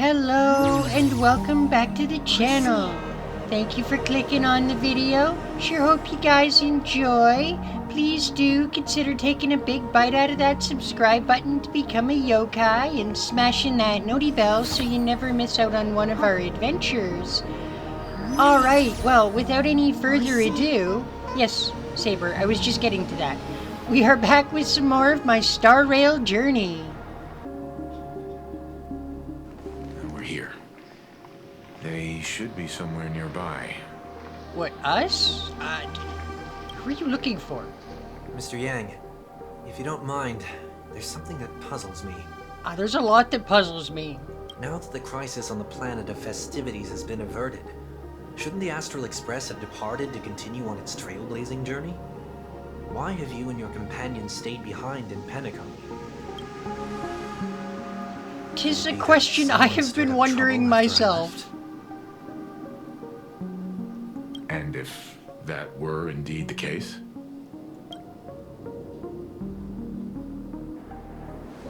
Hello and welcome back to the channel. Thank you for clicking on the video. Sure hope you guys enjoy. Please do consider taking a big bite out of that subscribe button to become a yokai and smashing that noti bell so you never miss out on one of our adventures. Alright, well, without any further ado... Yes, Saber, I was just getting to that. We are back with some more of my Star Rail journey. We're here. They should be somewhere nearby. What, us? Who are you looking for? Mr. Yang, if you don't mind, there's something that puzzles me. There's a lot that puzzles me. Now that the crisis on the planet of festivities has been averted, shouldn't the Astral Express have departed to continue on its trailblazing journey? Why have you and your companions stayed behind in Penacony? 'Tis a question I have been wondering myself. And if that were indeed the case?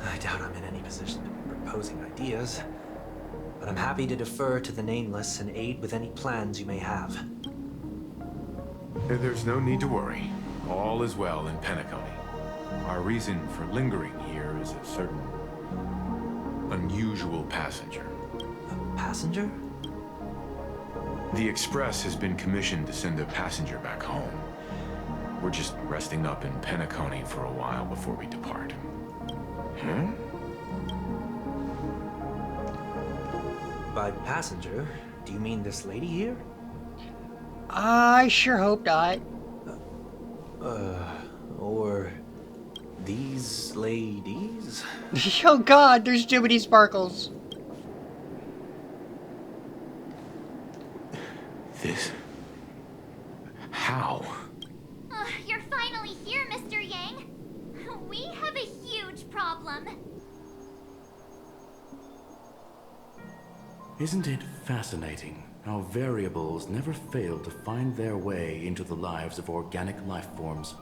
I doubt I'm in any position to be proposing ideas, but I'm happy to defer to the Nameless and aid with any plans you may have. There's no need to worry. All is well in Penacony. Our reason for lingering here is a certain unusual passenger. A passenger? The Express has been commissioned to send a passenger back home. We're just resting up in Penacony for a while before we depart. Hmm? By passenger, do you mean this lady here? I sure hope not. Or these ladies? Oh god, there's too many sparkles. This... How? You're finally here, Mr. Yang. We have a huge problem. Isn't it fascinating how variables never fail to find their way into the lives of organic life forms?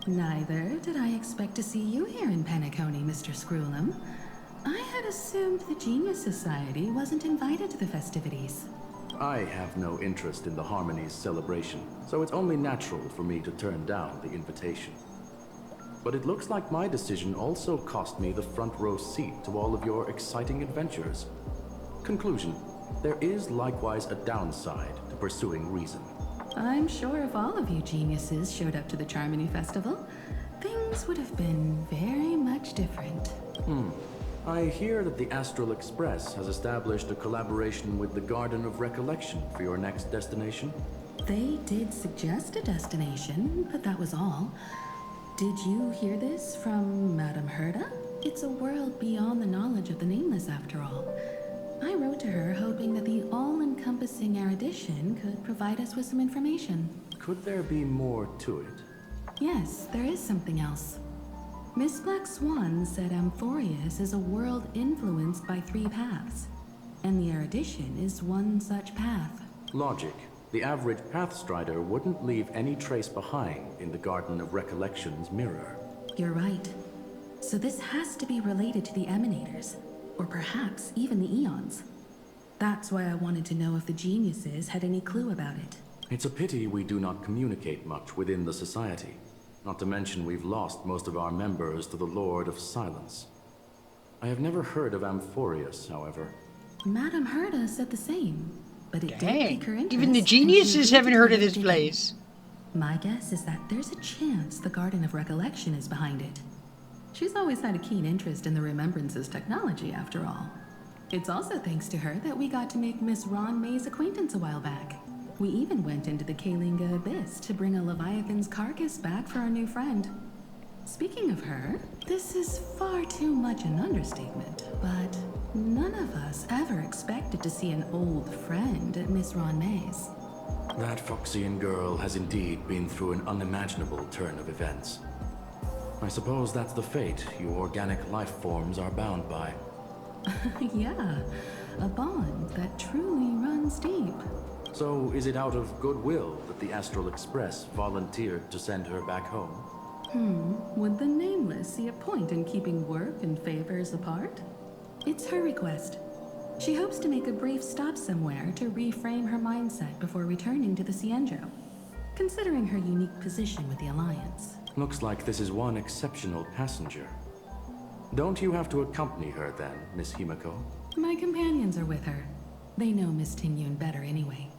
Neither did I expect to see you here in Penacony, Mr. Screwlum. I had assumed the Genius Society wasn't invited to the festivities. I have no interest in the Harmony's celebration, so it's only natural for me to turn down the invitation. But it looks like my decision also cost me the front row seat to all of your exciting adventures. Conclusion: there is likewise a downside to pursuing reason. I'm sure if all of you geniuses showed up to the Charmony Festival, things would have been very much different. I hear that the Astral Express has established a collaboration with the Garden of Recollection for your next destination. They did suggest a destination, but that was all. Did you hear this from Madame Herda? It's a world beyond the knowledge of the Nameless, after all. I wrote to her hoping that the all-encompassing erudition could provide us with some information. Could there be more to it? Yes, there is something else. Miss Black Swan said Amphorius is a world influenced by 3 paths, and the erudition is one such path. Logic. The average Pathstrider wouldn't leave any trace behind in the Garden of Recollection's mirror. You're right. So this has to be related to the Emanators, or perhaps even the Eons. That's why I wanted to know if the geniuses had any clue about it. It's a pity we do not communicate much within the society. Not to mention we've lost most of our members to the Lord of Silence. I have never heard of Amphorius, however. Madame Herda said the same, but it did pique her interest. Even the geniuses haven't heard of this place. My guess is that there's a chance the Garden of Recollection is behind it. She's always had a keen interest in the Remembrance's technology, after all. It's also thanks to her that we got to make Miss Ron May's acquaintance a while back. We even went into the Kalinga Abyss to bring a Leviathan's carcass back for our new friend. Speaking of her, this is far too much an understatement, but none of us ever expected to see an old friend at Miss Ron May's. That Foxian girl has indeed been through an unimaginable turn of events. I suppose that's the fate you organic life forms are bound by. Yeah, a bond that truly runs deep. So is it out of goodwill that the Astral Express volunteered to send her back home? Would the Nameless see a point in keeping work and favors apart? It's her request. She hopes to make a brief stop somewhere to reframe her mindset before returning to the Xianzhou, considering her unique position with the Alliance. Looks like this is one exceptional passenger. Don't you have to accompany her then, Miss Himiko? My companions are with her. They know Miss Tingyun better anyway.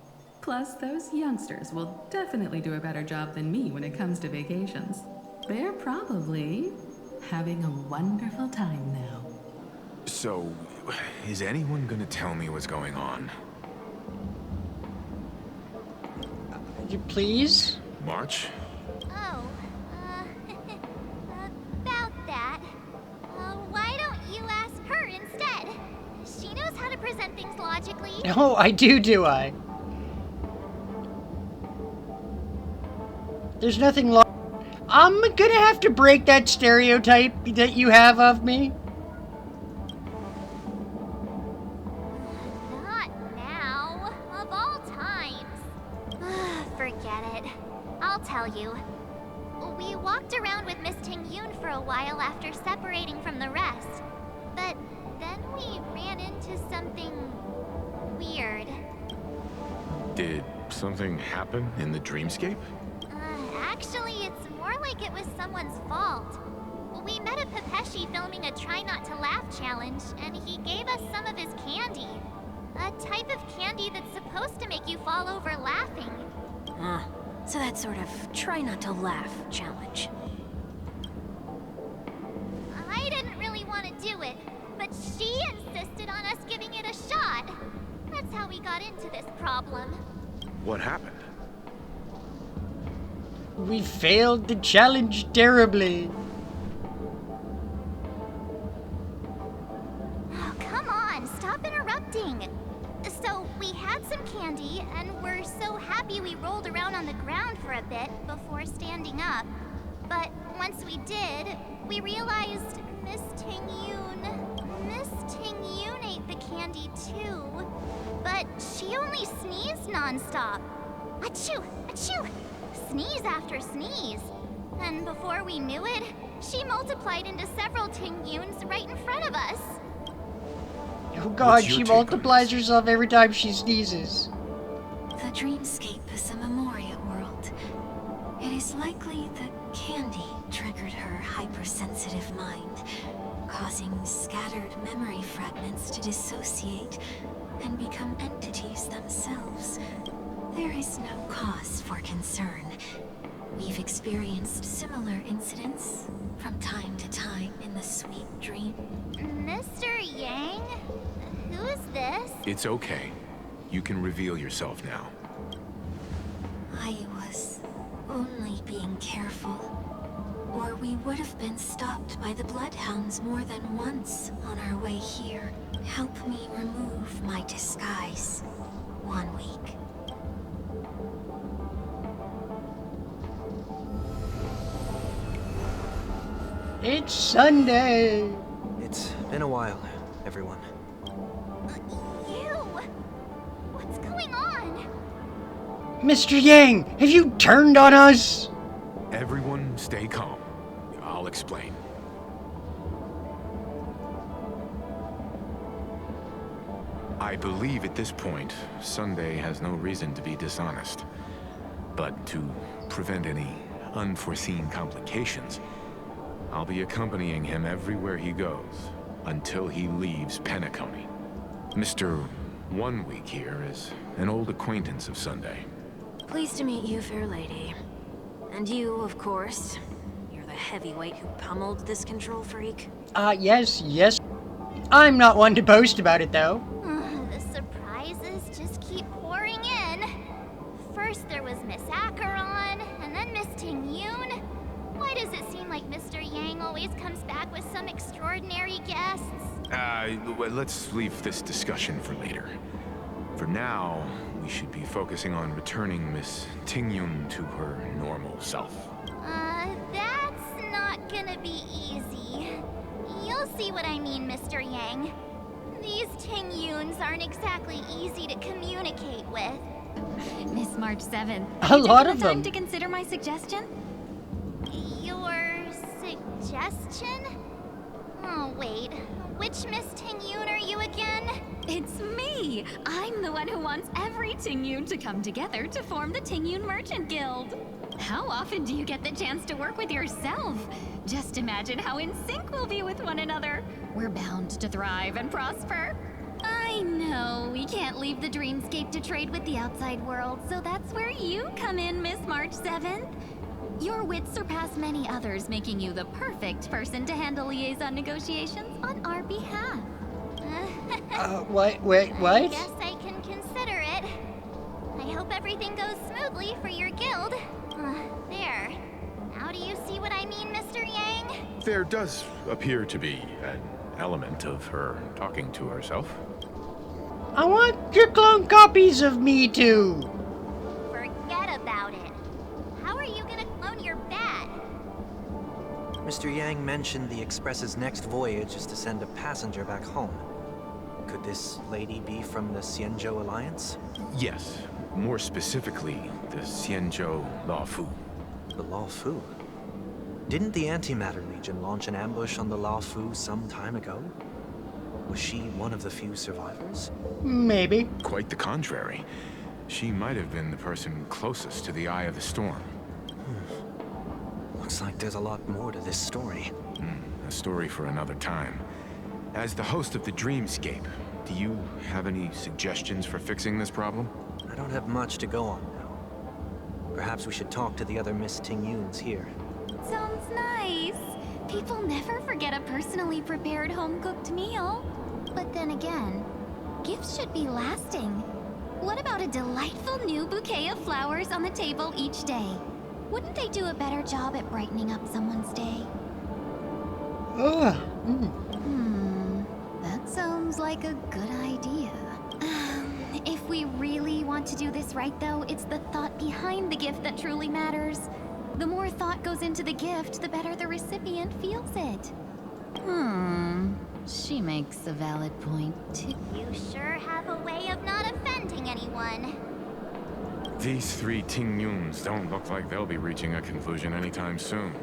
Plus, those youngsters will definitely do a better job than me when it comes to vacations. They're probably having a wonderful time now. So, is anyone gonna tell me what's going on? Please? March? Oh, about that. Why don't you ask her instead? She knows how to present things logically. No, I do I? There's nothing I'm gonna have to break that stereotype that you have of me. Not now. Of all times. Forget it. I'll tell you. We walked around with Miss Tingyun for a while after separating from the rest. But then we ran into something weird. Did something happen in the dreamscape? Actually, it's more like it was someone's fault. We met a Pepeshi filming a Try Not to Laugh challenge, and he gave us some of his candy. A type of candy that's supposed to make you fall over laughing. So that's sort of try not to laugh challenge. I didn't really want to do it, but she insisted on us giving it a shot. That's how we got into this problem. What happened? We failed the challenge terribly. Oh, come on, stop interrupting. So, we had some candy, and we're so happy we rolled around on the ground for a bit before standing up. But once we did, we realized Miss Tingyun ate the candy too. But she only sneezed nonstop. Achoo! Achoo! Sneeze after sneeze. And before we knew it, she multiplied into several Tingyuns right in front of us. Oh god, she multiplies herself every time she sneezes. The dreamscape is a Memoria world. It is likely that candy triggered her hypersensitive mind, causing scattered memory fragments to dissociate and become entities themselves. There is no cause for concern. We've experienced similar incidents from time to time in the sweet dream. Mr. Yang? Who is this? It's okay. You can reveal yourself now. I was only being careful, or we would have been stopped by the Bloodhounds more than once on our way here. Help me remove my disguise. 1 week. It's Sunday. It's been a while, everyone. You? What's going on? Mr. Yang, have you turned on us? Everyone stay calm. I'll explain. I believe at this point, Sunday has no reason to be dishonest. But to prevent any unforeseen complications, I'll be accompanying him everywhere he goes, until he leaves Penacony. Mr. 1 Week here is an old acquaintance of Sunday. Pleased to meet you, fair lady. And you, of course. You're the heavyweight who pummeled this control freak. Yes. I'm not one to boast about it, though. The surprises just keep pouring in. First there was Miss Acheron, and then Miss Tingyun. Why does it seem like Mr. Yang always comes back with some extraordinary guests? Let's leave this discussion for later. For now, we should be focusing on returning Miss Tingyun to her normal self. That's not gonna be easy. You'll see what I mean, Mr. Yang. These Tingyuns aren't exactly easy to communicate with. Miss March 7. A lot of time them. to consider my suggestion? Your suggestion? Oh, wait. Which Miss Tingyun are you again? It's me! I'm the one who wants every Tingyun to come together to form the Tingyun Merchant Guild. How often do you get the chance to work with yourself? Just imagine how in sync we'll be with one another. We're bound to thrive and prosper. I know we can't leave the dreamscape to trade with the outside world, so that's where you come in, Miss March 7th. Your wits surpass many others, making you the perfect person to handle liaison negotiations on our behalf. Wait, I what? guess I can consider it. I hope everything goes smoothly for your guild. There. Now do you see what I mean, Mr. Yang? There does appear to be an element of her talking to herself. I want your clone copies of me too. Forget about it. How are you gonna clone your bat? Mr. Yang mentioned the Express's next voyage is to send a passenger back home. Could this lady be from the Xianzhou Alliance? Yes, more specifically, the Xianzhou Loufu. The Loufu? Didn't the Antimatter Legion launch an ambush on the Loufu some time ago? Was she one of the few survivors? Maybe. Quite the contrary. She might have been the person closest to the eye of the storm. Looks like there's a lot more to this story. A story for another time. As the host of the Dreamscape, do you have any suggestions for fixing this problem? I don't have much to go on now. Perhaps we should talk to the other Miss Tingyuns here. Sounds nice. People never forget a personally prepared home-cooked meal. But then again, gifts should be lasting. What about a delightful new bouquet of flowers on the table each day? Wouldn't they do a better job at brightening up someone's day? That sounds like a good idea. If we really want to do this right, though, it's the thought behind the gift that truly matters. The more thought goes into the gift, the better the recipient feels it. She makes a valid point, too. You sure have a way of not offending anyone. These three Tingyuns don't look like they'll be reaching a conclusion anytime soon.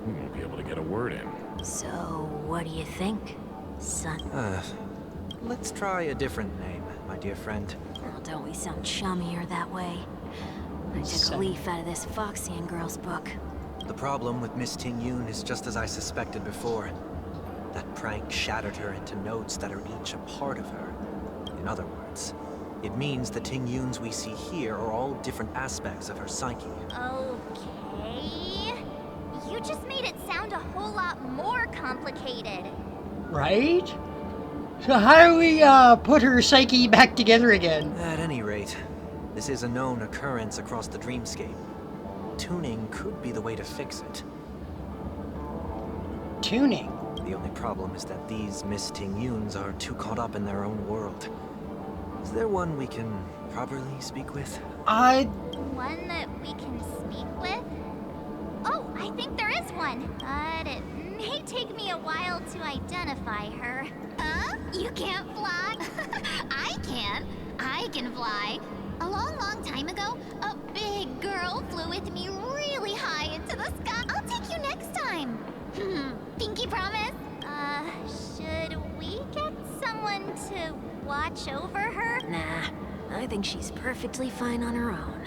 We won't be able to get a word in. So, what do you think, son? Let's try a different name, my dear friend. Oh, don't we sound chummier that way? I took Son. a leaf out of this Foxian girl's book. The problem with Miss Tingyun is just as I suspected before. That prank shattered her into notes that are each a part of her. In other words, it means the Tingyuns we see here are all different aspects of her psyche. Okay. You just made it sound a whole lot more complicated. Right? So how do we put her psyche back together again? At any rate, this is a known occurrence across the dreamscape. Tuning could be the way to fix it. Tuning. The only problem is that these Miss Tingyuns are too caught up in their own world. Is there one we can properly speak with? One that we can speak with? Oh, I think there is one. But it may take me a while to identify her. Huh? You can't fly? I can. I can fly. A long, long time ago, a big girl flew with me really high into the sky. I'll take you next time. Pinky promise? Should we get someone to watch over her? Nah, I think she's perfectly fine on her own.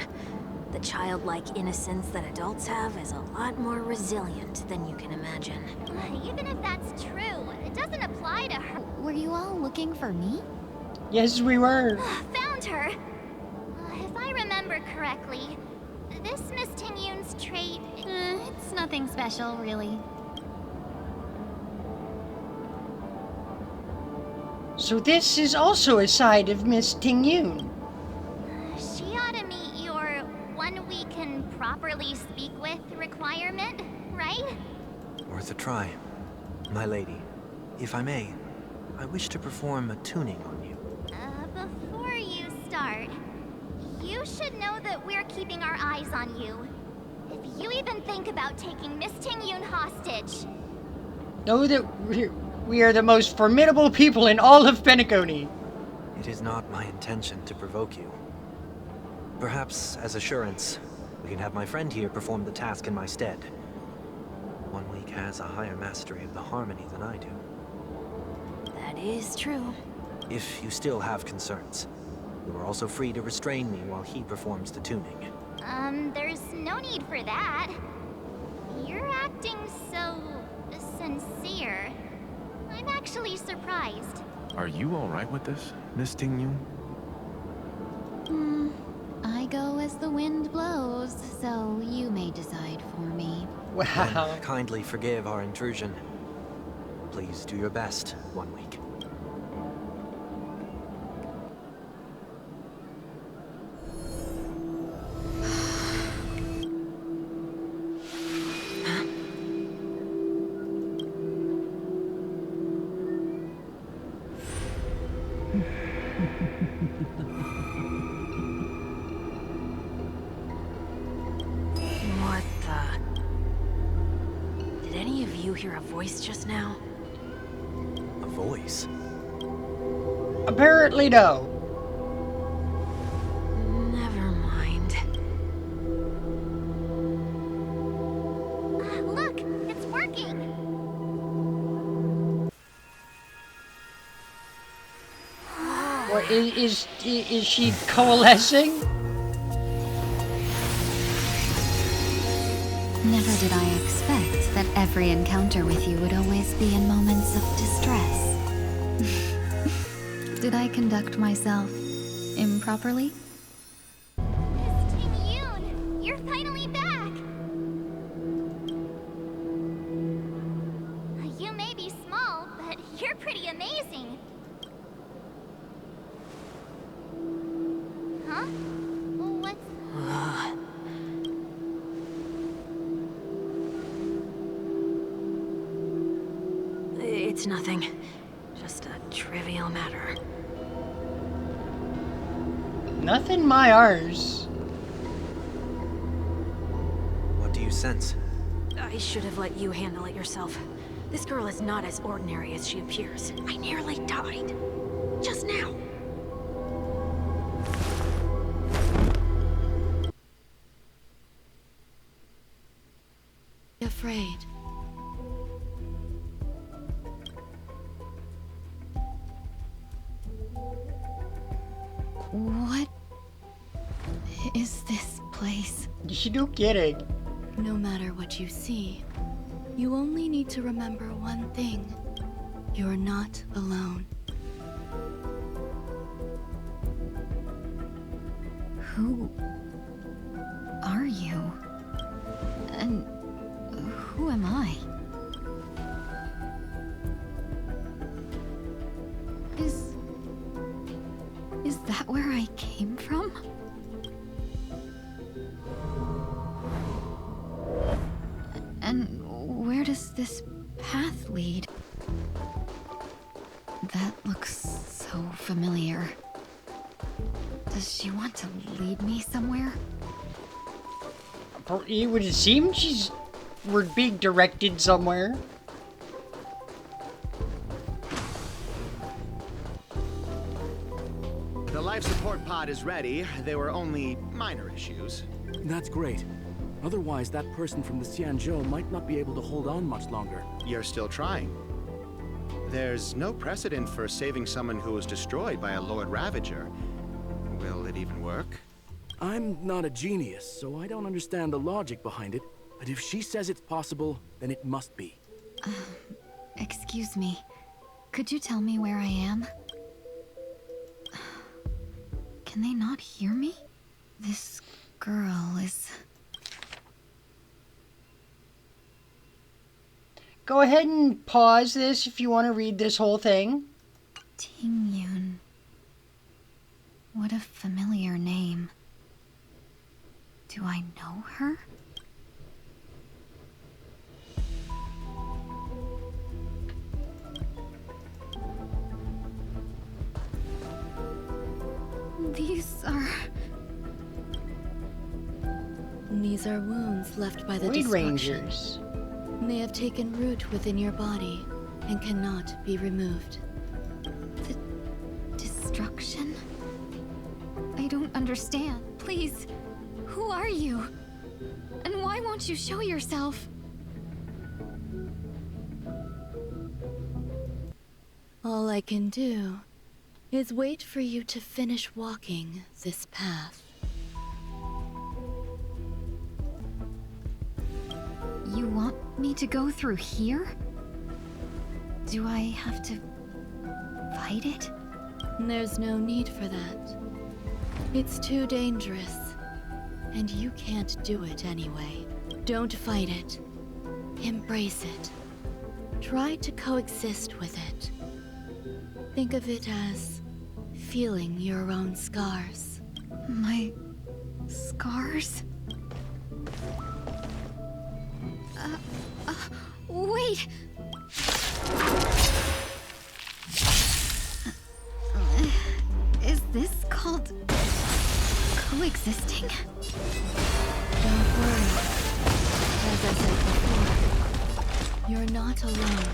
The childlike innocence that adults have is a lot more resilient than you can imagine. Even if that's true, it doesn't apply to her. Were you all looking for me? Yes, we were. Found her. If I remember correctly, this Miss Tingyun's trait... It's nothing special, really. So this is also a side of Miss Tingyun. She ought to meet your one we can properly speak with requirement, right? Worth a try. My lady, if I may, I wish to perform a tuning on you. Before you start, you should know that we're keeping our eyes on you. If you even think about taking Miss Tingyun hostage... Know that we are the most formidable people in all of Penacony. It is not my intention to provoke you. Perhaps, as assurance, we can have my friend here perform the task in my stead. One week has a higher mastery of the harmony than I do. That is true. if you still have concerns. You are also free to restrain me while he performs the tuning. There's no need for that. You're acting so sincere. I'm actually surprised. Are you alright with this, Miss Tingyun? I go as the wind blows, so you may decide for me. Wow. Then kindly forgive our intrusion. Please do your best 1 week. What the? Did any of you hear a voice just now? A voice? Apparently no. Never mind. Look, it's working. What is she coalescing? Never did I expect that every encounter with you would always be in moments of distress. Did I conduct myself improperly? Miss Tingyun, you're finally back. You may be small, but you're pretty amazing. Huh? What's... It's nothing. Just a trivial matter. Nothing my ours. What do you sense? I should have let you handle it yourself. This girl is not as ordinary as she appears. I nearly died. Just now. Afraid. What is this place? No kidding. No matter what you see, you only need to remember one thing. You're not alone. Who are you? And who am I? Is that where I came from? And where does this path lead? That looks so familiar. Does she want to lead me somewhere? It would seem we're being directed somewhere. The life support pod is ready. There were only minor issues. That's great. Otherwise, that person from the Xianzhou might not be able to hold on much longer. You're still trying. There's no precedent for saving someone who was destroyed by a Lord Ravager. Will it even work? I'm not a genius, so I don't understand the logic behind it. But if she says it's possible, then it must be. Excuse me. Could you tell me where I am? Can they not hear me? This girl is... Go ahead and pause this if you want to read this whole thing. Tingyun. What a familiar name. Do I know her? These are wounds left by the Void destruction. Rangers. They have taken root within your body and cannot be removed. The destruction? I don't understand. Please, who are you? And why won't you show yourself? All I can do is wait for you to finish walking this path. You want me to go through here? Do I have to fight it? There's no need for that. It's too dangerous, and you can't do it anyway. Don't fight it. Embrace it. Try to coexist with it. Think of it as feeling your own scars. My scars? Wait! Is this called coexisting? Don't worry. As I said before, you're not alone.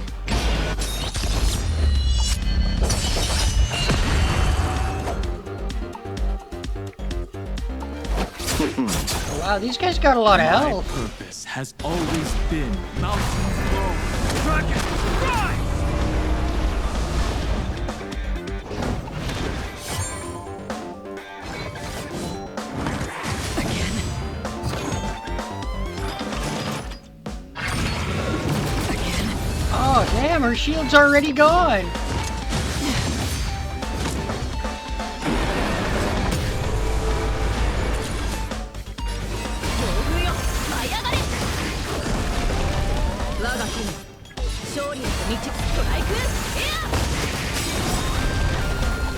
Wow, these guys got a lot of health. My purpose has always been mountains roll, dragon rise! Oh, damn, her shield's already gone.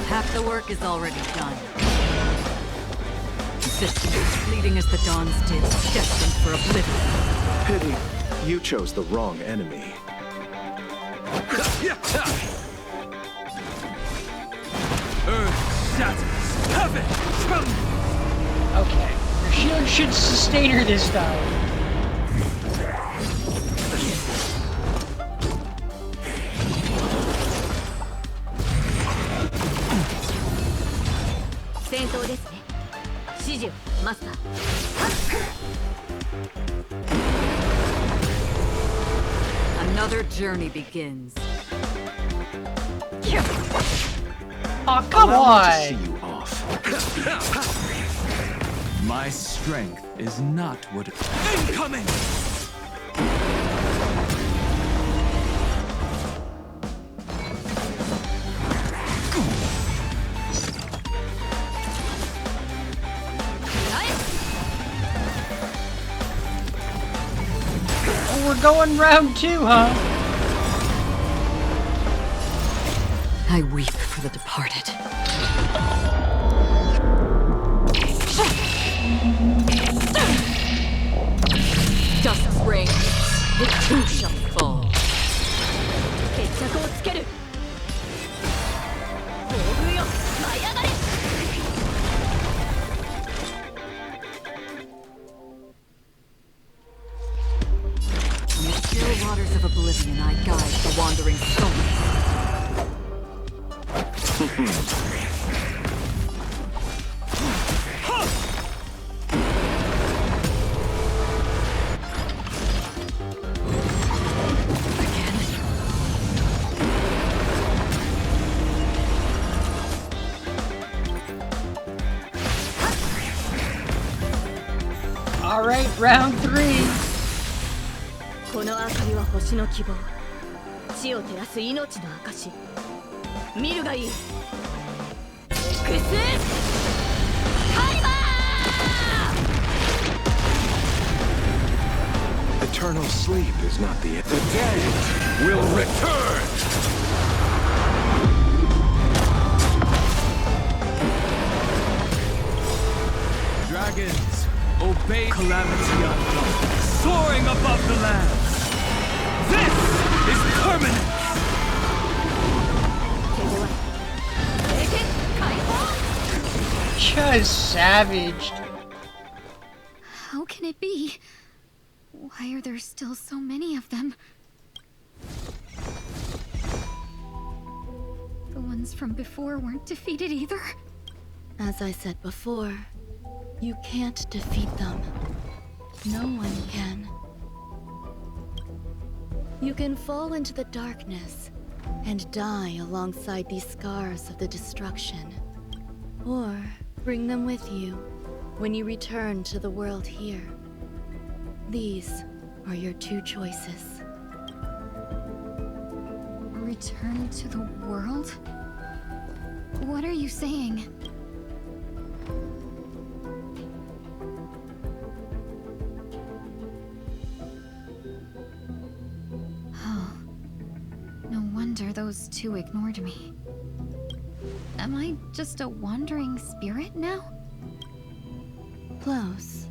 Half the work is already done. Existence as fleeting as the dawn's dim, destined for oblivion. Pity, you chose the wrong enemy. Earth shatters, heaven trembles! Okay, her shield should sustain her this time. Another journey begins. Oh, come Allow me to on! see you off. My strength is not what it... Incoming! Oh, we're going round 2, huh? I weep for the departed. Dusk's reign, it too shall fall. In the still waters of oblivion, I guide the wandering souls. Alright, round 3. この明かりは星の希望。地を照らす命の証。見るがいい。エクスカリバー! Eternal sleep is not the end. The dead will return! Dragons, obey calamity unknown, soaring above the lands. This is permanent! Just savaged. How can it be? Why are there still so many of them? The ones from before weren't defeated either? As I said before, you can't defeat them. No one can. You can fall into the darkness and die alongside these scars of the destruction. Or bring them with you when you return to the world here. These are your two choices. Return to the world? What are you saying? Oh. No wonder those two ignored me. Am I just a wandering spirit now? Close,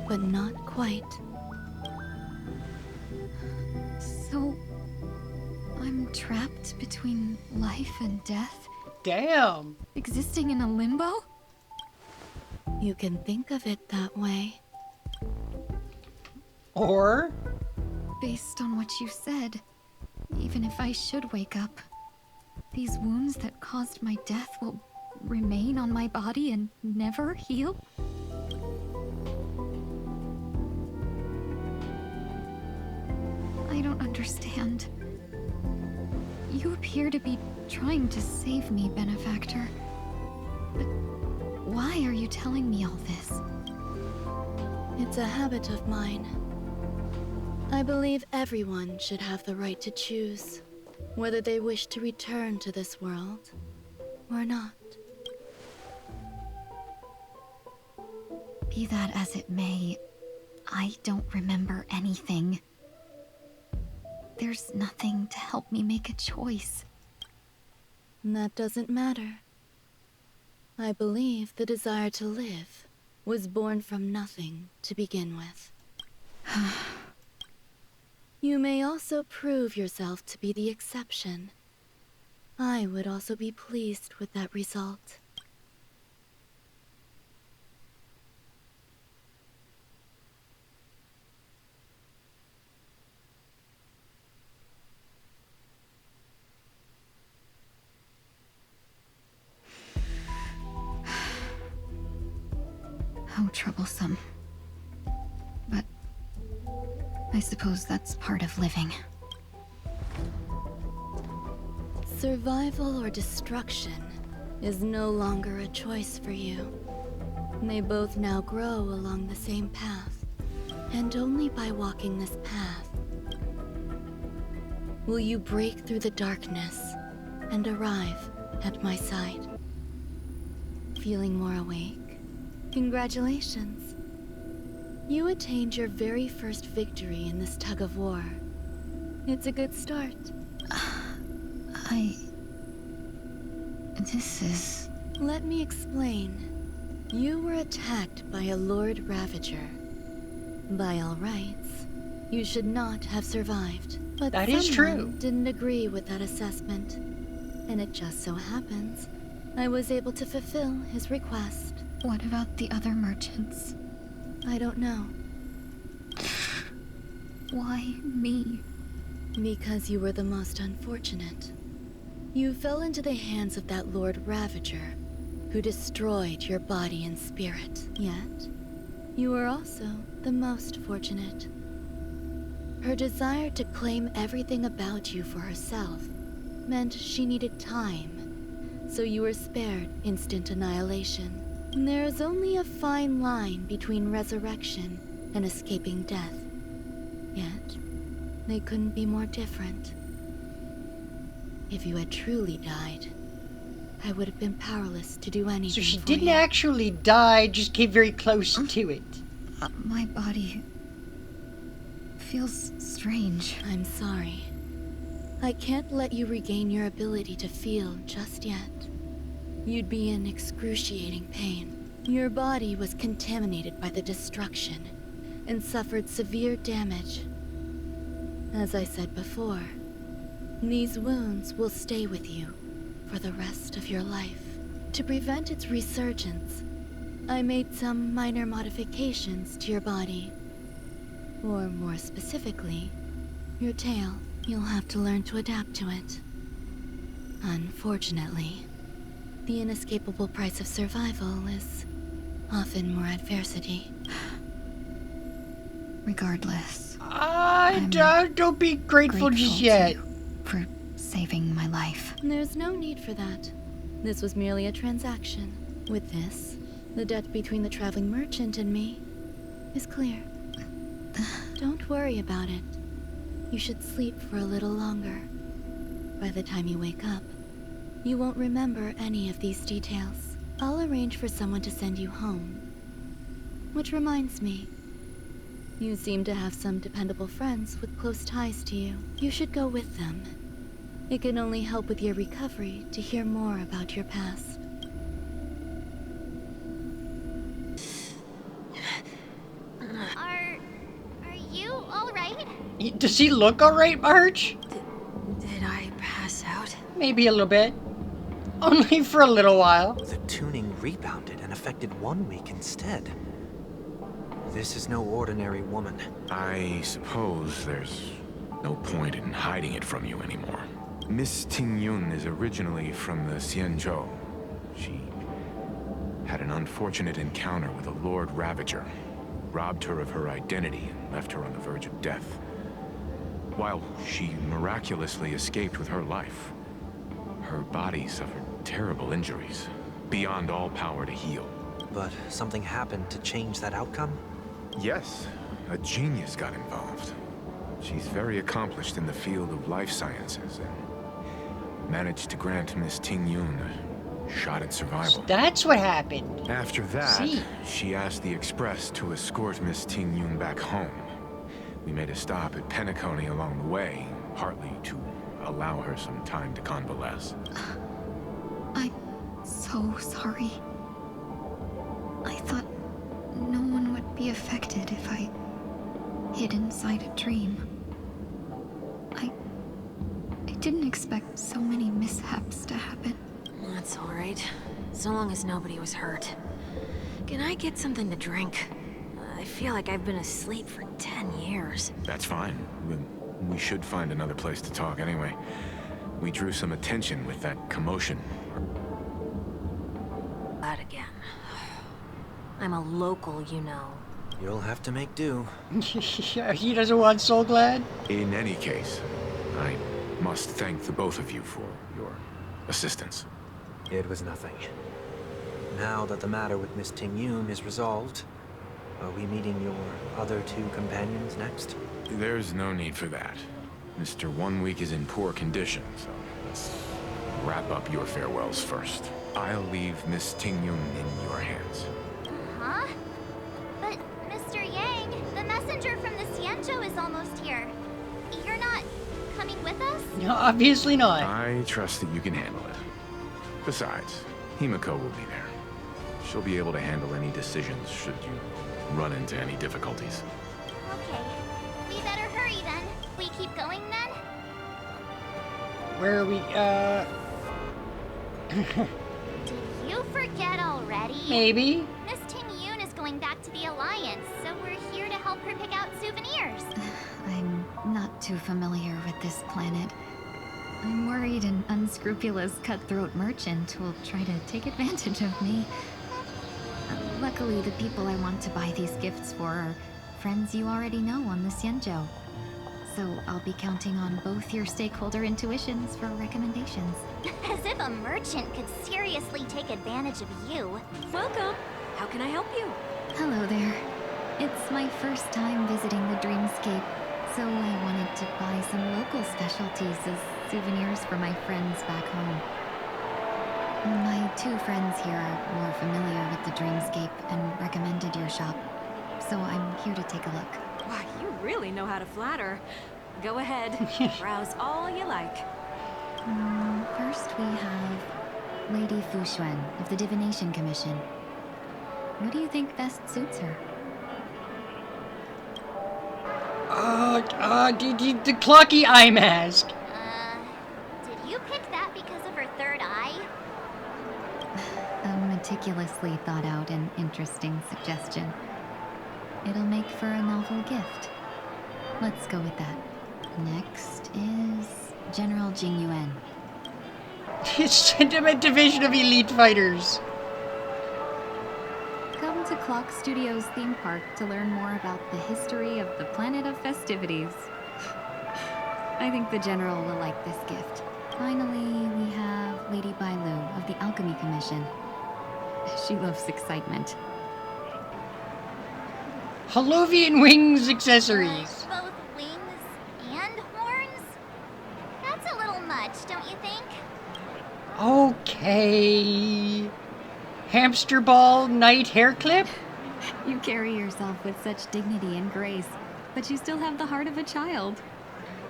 but not quite. So... I'm trapped between life and death? Damn! Existing in a limbo? You can think of it that way. Or? Based on what you said, even if I should wake up, these wounds that caused my death will remain on my body and never heal? I don't understand. You appear to be trying to save me, Benefactor. But why are you telling me all this? It's a habit of mine. I believe everyone should have the right to choose whether they wish to return to this world or not. Be that as it may, I don't remember anything. There's nothing to help me make a choice. That doesn't matter. I believe the desire to live was born from nothing to begin with. You may also prove yourself to be the exception. I would also be pleased with that result. How troublesome. But I suppose that's part of living. Survival or destruction is no longer a choice for you. They both now grow along the same path, and only by walking this path will you break through the darkness and arrive at my side. Feeling more awake? Congratulations. You attained your very first victory in this tug of war. It's a good start. This is... Let me explain. You were attacked by a Lord Ravager. By all rights, you should not have survived. But that is true. Didn't agree with that assessment. And it just so happens, I was able to fulfill his request. What about the other merchants? I don't know. Why me? Because you were the most unfortunate. You fell into the hands of that Lord Ravager, who destroyed your body and spirit. Yet, you were also the most fortunate. Her desire to claim everything about you for herself meant she needed time, so you were spared instant annihilation. There is only a fine line between resurrection and escaping death. Yet, they couldn't be more different. If you had truly died, I would have been powerless to do anything. So she didn't actually die, just came very close to it. My body feels strange. I'm sorry. I can't let you regain your ability to feel just yet. You'd be in excruciating pain. Your body was contaminated by the destruction and suffered severe damage. As I said before, these wounds will stay with you for the rest of your life. To prevent its resurgence, I made some minor modifications to your body. Or more specifically, your tail. You'll have to learn to adapt to it. Unfortunately, the inescapable price of survival is often more adversity. Regardless, don't be grateful just yet. For saving my life. There's no need for that. This was merely a transaction. With this, the debt between the traveling merchant and me is clear. Don't worry about it. You should sleep for a little longer. By the time you wake up, you won't remember any of these details. I'll arrange for someone to send you home. Which reminds me, you seem to have some dependable friends with close ties to you. You should go with them. It can only help with your recovery to hear more about your past. Are you alright? Does he look alright, Marge? Did I pass out? Maybe a little bit. Only for a little while. The tuning rebounded and affected 1 week instead. This is no ordinary woman. I suppose there's no point in hiding it from you anymore. Miss Tingyun is originally from the Xianzhou. She had an unfortunate encounter with a Lord Ravager, robbed her of her identity and left her on the verge of death. While she miraculously escaped with her life, her body suffered terrible injuries, beyond all power to heal. But something happened to change that outcome? Yes, a genius got involved. She's very accomplished in the field of life sciences and managed to grant Miss Tingyun a shot at survival. That's what happened. After that, she asked the Express to escort Miss Tingyun back home. We made a stop at Penacony along the way, partly to allow her some time to convalesce. I'm so sorry. I thought no one would be affected if I hid inside a dream. I didn't expect so many mishaps to happen. That's alright. So long as nobody was hurt. Can I get something to drink? I feel like I've been asleep for 10 years. That's fine. We should find another place to talk anyway. We drew some attention with that commotion. That again. I'm a local, you know. You'll have to make do. He doesn't want Soul Glad? In any case, I must thank the both of you for your assistance. It was nothing. Now that the matter with Miss Tingyun is resolved, are we meeting your other two companions next? There's no need for that. Mr. 1 Week is in poor condition, so let's wrap up your farewells first. I'll leave Miss Tingyun in your hands. Huh? But, Mr. Yang, the messenger from the Xianzhou is almost here. You're not coming with us? No, obviously not. I trust that you can handle it. Besides, Himiko will be there. She'll be able to handle any decisions should you run into any difficulties. Okay. We better hurry then. We keep going then? Where are we, Did you forget already? Maybe. Miss Tingyun is going back to the Alliance, so we're here to help her pick out souvenirs. I'm not too familiar with this planet. I'm worried an unscrupulous cutthroat merchant will try to take advantage of me. Luckily, the people I want to buy these gifts for are friends you already know on the Xianzhou. So I'll be counting on both your stakeholder intuitions for recommendations. As if a merchant could seriously take advantage of you. Welcome. How can I help you? Hello there. It's my first time visiting the Dreamscape, so I wanted to buy some local specialties as souvenirs for my friends back home. My two friends here are more familiar with the Dreamscape and recommended your shop, so I'm here to take a look. Wow, you really know how to flatter. Go ahead, browse all you like. First we have Lady Fu Xuan of the Divination Commission. What do you think best suits her? The clocky eye mask. Did you pick that because of her third eye? A meticulously thought out and interesting suggestion. It'll make for a novel gift. Let's go with that. Next is General Jing Yuan. Sentiment Division of Elite Fighters. Come to Clock Studios theme park to learn more about the history of the planet of festivities. I think the General will like this gift. Finally, we have Lady Bailu of the Alchemy Commission. She loves excitement. Holovian wings accessories. Both wings and horns? That's a little much, don't you think? Okay. Hamster ball night hair clip? You carry yourself with such dignity and grace, but you still have the heart of a child.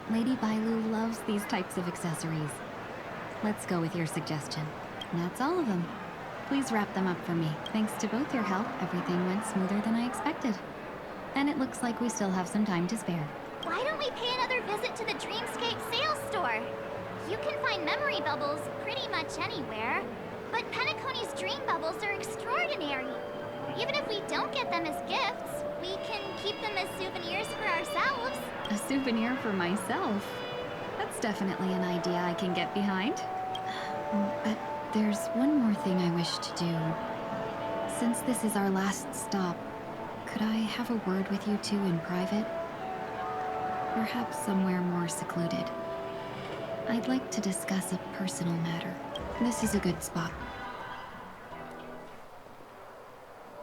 Lady Bailu loves these types of accessories. Let's go with your suggestion. That's all of them. Please wrap them up for me. Thanks to both your help, everything went smoother than I expected. And it looks like we still have some time to spare. Why don't we pay another visit to the Dreamscape sales store? You can find memory bubbles pretty much anywhere, but Penacony's dream bubbles are extraordinary. Even if we don't get them as gifts, we can keep them as souvenirs for ourselves. A souvenir for myself? That's definitely an idea I can get behind. But there's one more thing I wish to do. Since this is our last stop, could I have a word with you two in private? Perhaps somewhere more secluded. I'd like to discuss a personal matter. This is a good spot.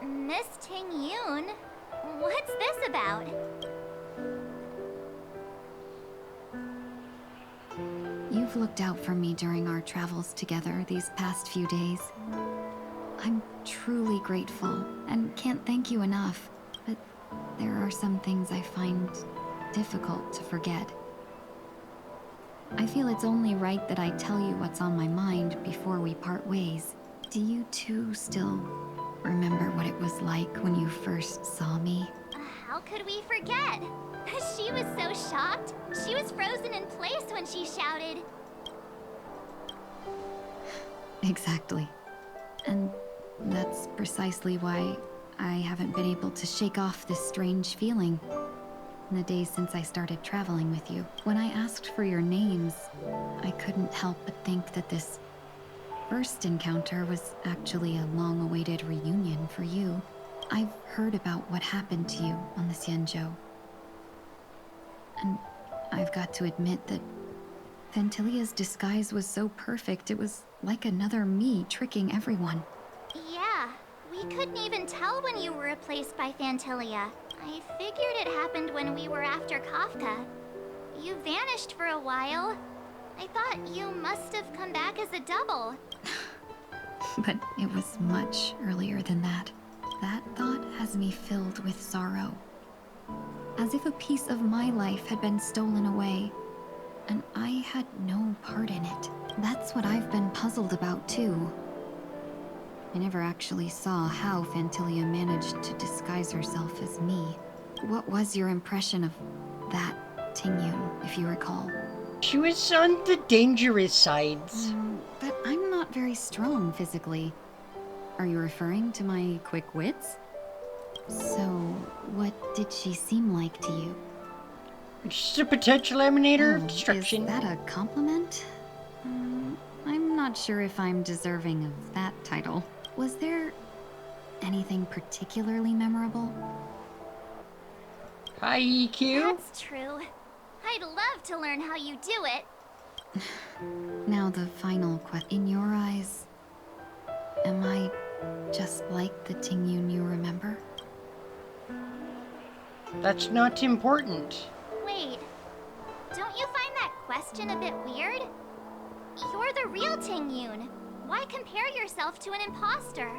Miss Ting Yun, what's this about? You've looked out for me during our travels together these past few days. I'm truly grateful and can't thank you enough, but there are some things I find difficult to forget. I feel it's only right that I tell you what's on my mind before we part ways. Do you two still remember what it was like when you first saw me? How could we forget? She was so shocked. She was frozen in place when she shouted. Exactly. And that's precisely why I haven't been able to shake off this strange feeling in the days since I started traveling with you. When I asked for your names, I couldn't help but think that this first encounter was actually a long-awaited reunion for you. I've heard about what happened to you on the Xianzhou. And I've got to admit that Phantylia's disguise was so perfect, it was like another me tricking everyone. Yeah, we couldn't even tell when you were replaced by Phantylia. I figured it happened when we were after Kafka. You vanished for a while. I thought you must have come back as a double. But it was much earlier than that. That thought has me filled with sorrow. As if a piece of my life had been stolen away, and I had no part in it. That's what I've been puzzled about too. I never actually saw how Phantylia managed to disguise herself as me. What was your impression of that Ting Yun, if you recall? She was on the dangerous sides. But I'm not very strong physically. Are you referring to my quick wits? So, what did she seem like to you? She's a potential emanator of destruction. Is that a compliment? I'm not sure if I'm deserving of that title. Was there anything particularly memorable? Hi, EQ. That's true. I'd love to learn how you do it. Now the final question. In your eyes, am I just like the Ting Yun you remember? That's not important. Wait, don't you find that question a bit weird? You're the real Ting Yun. Why compare yourself to an imposter?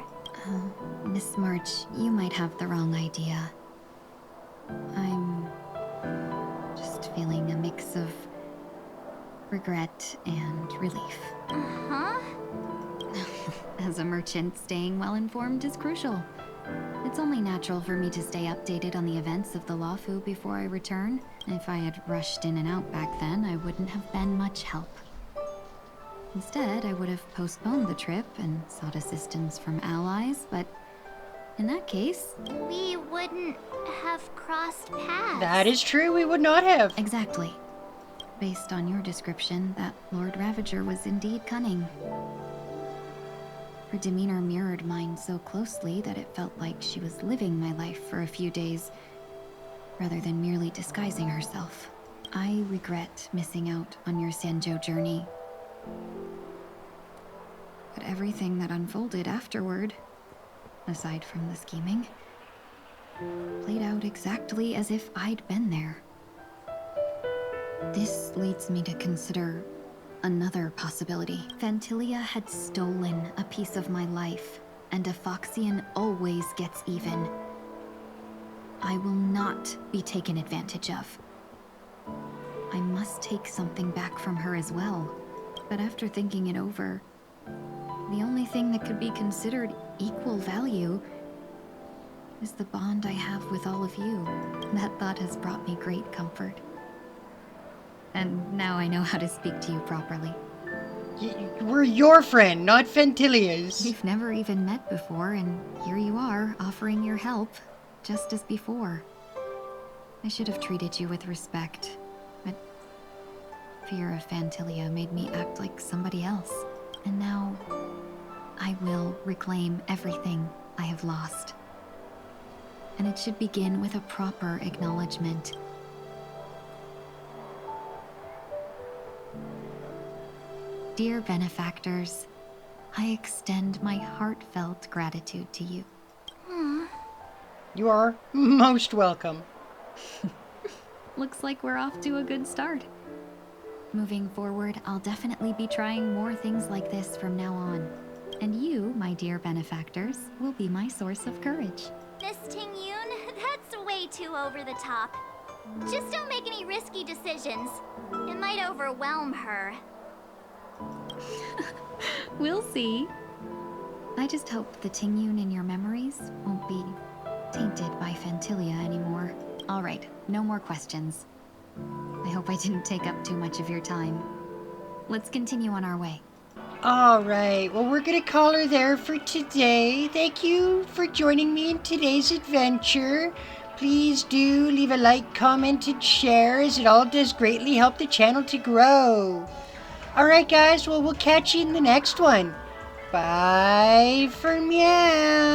Miss March, you might have the wrong idea. I'm just feeling a mix of regret and relief. Uh-huh. As a merchant, staying well-informed is crucial. It's only natural for me to stay updated on the events of the Loufu before I return. If I had rushed in and out back then, I wouldn't have been much help. Instead, I would have postponed the trip and sought assistance from allies, but in that case... we wouldn't have crossed paths. That is true, we would not have. Exactly. Based on your description, that Lord Ravager was indeed cunning. Her demeanor mirrored mine so closely that it felt like she was living my life for a few days, rather than merely disguising herself. I regret missing out on your Xianzhou journey. But everything that unfolded afterward, aside from the scheming, played out exactly as if I'd been there. This leads me to consider another possibility. Phantilia had stolen a piece of my life, and a Foxian always gets even. I will not be taken advantage of. I must take something back from her as well. But after thinking it over, the only thing that could be considered equal value is the bond I have with all of you. That thought has brought me great comfort. And now I know how to speak to you properly. We're your friend, not Phantilia's. We've never even met before, and here you are, offering your help, just as before. I should have treated you with respect, but fear of Phantilia made me act like somebody else. And now, I will reclaim everything I have lost. And it should begin with a proper acknowledgement. Dear benefactors, I extend my heartfelt gratitude to you. You are most welcome. Looks like we're off to a good start. Moving forward, I'll definitely be trying more things like this from now on. And you, my dear benefactors, will be my source of courage. Miss Tingyun, that's way too over the top. Just don't make any risky decisions. It might overwhelm her. We'll see. I just hope the Tingyun in your memories won't be tainted by Phantilia anymore. All right, no more questions. I hope I didn't take up too much of your time. Let's continue on our way. All right, well, we're gonna call her there for today. Thank you for joining me in today's adventure. Please do leave a like, comment, and share, as it all does greatly help the channel to grow. All right, guys, well, we'll catch you in the next one. Bye for meow.